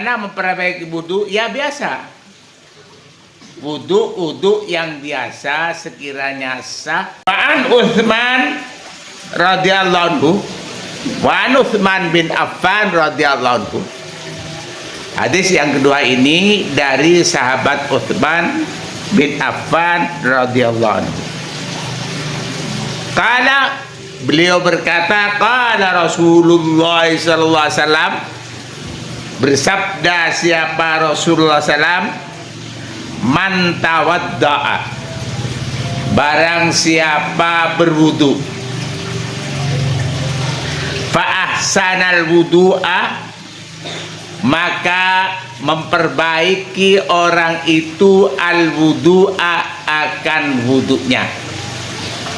Karena memperbaiki wudu ya biasa. Wudu yang biasa sekiranya sah. Wa'an Utsman radhiyallahu anhu, wa'an Utsman bin Affan radhiyallahu anhu. Hadis yang kedua ini dari sahabat Utsman bin Affan radhiyallahu anhu. Kala beliau berkata, qala Rasulullah sallallahu alaihi wasallam, bersabda siapa Rasulullah sallam, man tawadda'a, barang siapa berwudu, fa ahsanal wudu'a, maka memperbaiki orang itu al wudu'a, akan wudunya,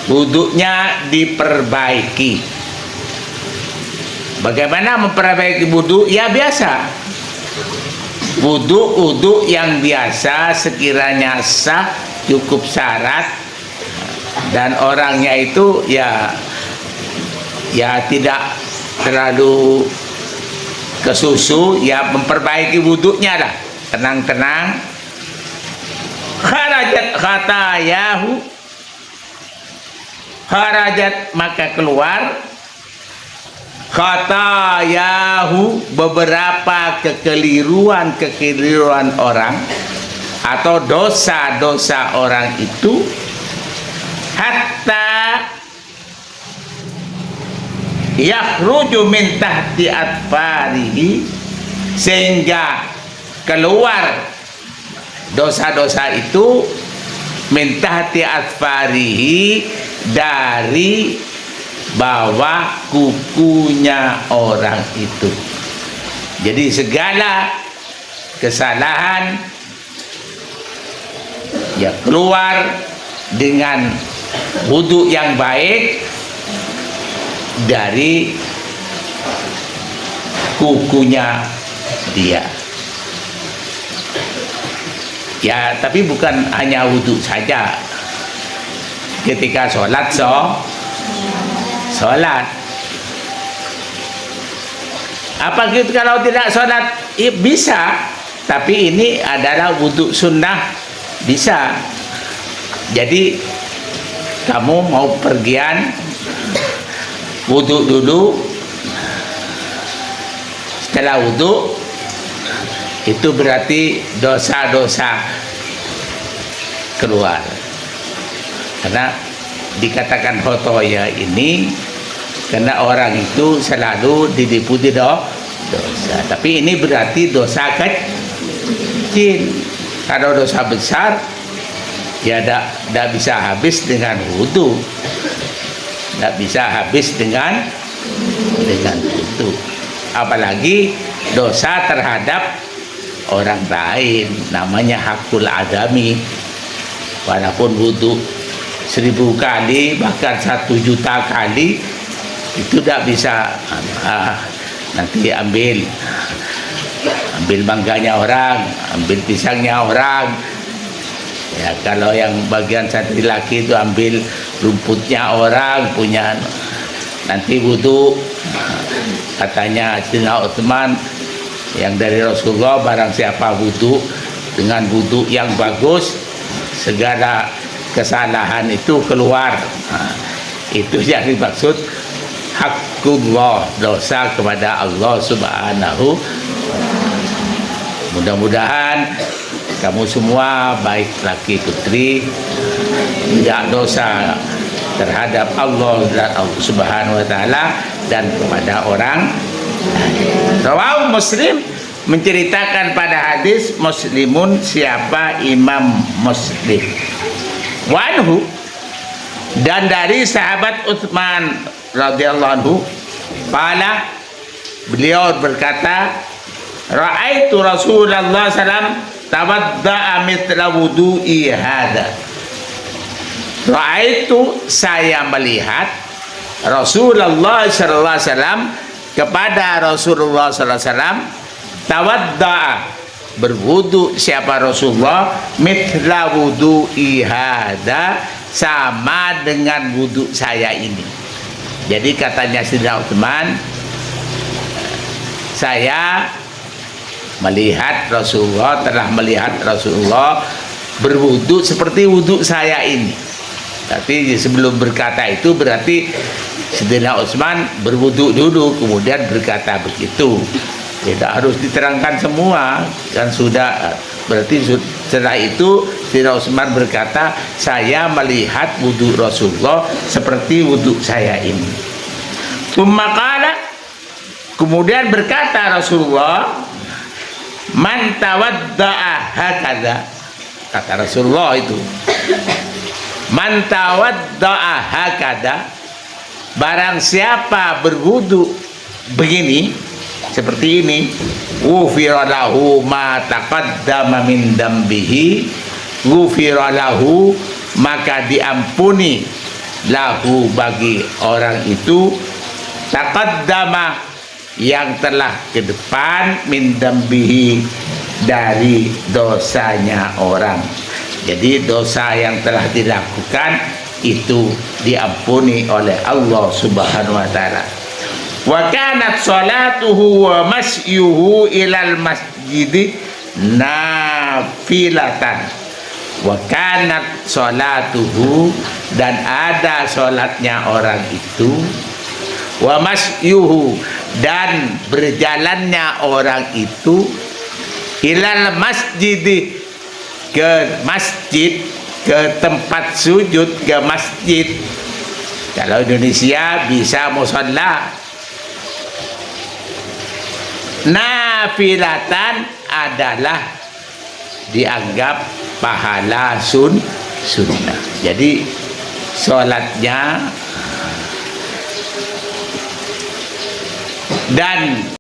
wudunya diperbaiki. Bagaimana memperbaiki wudu? Ya biasa. Wudu yang biasa sekiranya sah, cukup syarat, dan orangnya itu ya tidak terlalu kesusu, ya memperbaiki wudunya lah, tenang-tenang. Kharajat khatayahu, kharajat maka keluar, khatayahu beberapa kekeliruan orang atau dosa-dosa orang itu, hatta yakhruju min tahti atfarihi, sehingga keluar dosa-dosa itu min tahti atfarihi, dari bawah kukunya orang itu. Jadi segala kesalahan ya keluar dengan wudu yang baik dari kukunya dia. Ya, tapi bukan hanya wudu saja. Ketika sholat sholat. Apa gitu kalau tidak sholat? Ya, bisa, tapi ini adalah wudu sunnah, bisa. Jadi kamu mau pergian, wudu dulu, setelah wudu itu berarti dosa-dosa keluar. Karena dikatakan khotoya ini karena orang itu selalu diliputi dosa. Tapi ini berarti dosa kecil. Kalau dosa besar ya tidak bisa habis dengan wudu, tidak bisa habis dengan wudu. Apalagi dosa terhadap orang lain, namanya hakul adami. Walaupun wudu 1000 kali bahkan 1 juta kali itu tidak bisa. Nanti ambil mangganya orang, ambil pisangnya orang. Ya, kalau yang bagian santri laki itu ambil rumputnya orang punya. Nanti wudu, katanya Sayyidina Utsman yang dari Rasulullah, barang siapa wudu dengan wudu yang bagus, segala kesalahan itu keluar. Itu yang dimaksud haqqullah, dosa kepada Allah Subhanahu. Mudah-mudahan kamu semua baik laki putri tidak dosa terhadap Allah dan Allah Subhanahu wa taala dan kepada orang lain. Rawahu Muslim menceritakan pada hadis Muslimun, siapa Imam Muslim. Wanhu, dan dari sahabat Utsman radhiyallahu anhu, qala, beliau berkata, ra'aitu Rasulullah sallam tawadda'a mithla wudu'i hadza. Ra'aitu, saya melihat Rasulullah sallallahu alaihi wasallam, kepada Rasulullah sallallahu alaihi wasallam, tawadda'a, berwudu siapa Rasulullah, mithla wudu'i hadza, sama dengan wudu saya ini. Jadi katanya Sayyidina Utsman, saya telah melihat Rasulullah berwudu seperti wudu saya ini. Tapi sebelum berkata itu berarti Sayyidina Utsman berwudu dulu kemudian berkata begitu. Tidak harus diterangkan semua, dan sudah berarti setelah itu Sayyidina Utsman berkata, saya melihat wudu Rasulullah seperti wudu saya ini. Kemudian berkata Rasulullah, man tawadda'a hakadha, kata Rasulullah itu, man tawadda'a hakadha, barang siapa berwudu begini, seperti ini, ghufira lahu ma taqaddama min dambihi, ghufira lahu, maka diampuni lahu bagi orang itu, taqaddama yang telah ke depan, min dambihi dari dosanya orang. Jadi dosa yang telah dilakukan itu diampuni oleh Allah Subhanahu wa taala. Wa kanat salatuhu wa masyuhu ilal masjid nafilatan. Wa kanat salatuhu, dan ada salatnya orang itu, wa masyuhu, dan berjalannya orang itu, ilal masjid, ke masjid, ke tempat sujud, ke masjid. Kalau Indonesia bisa musalla. Nafilatan adalah dianggap pahala sunnah. Jadi sholatnya dan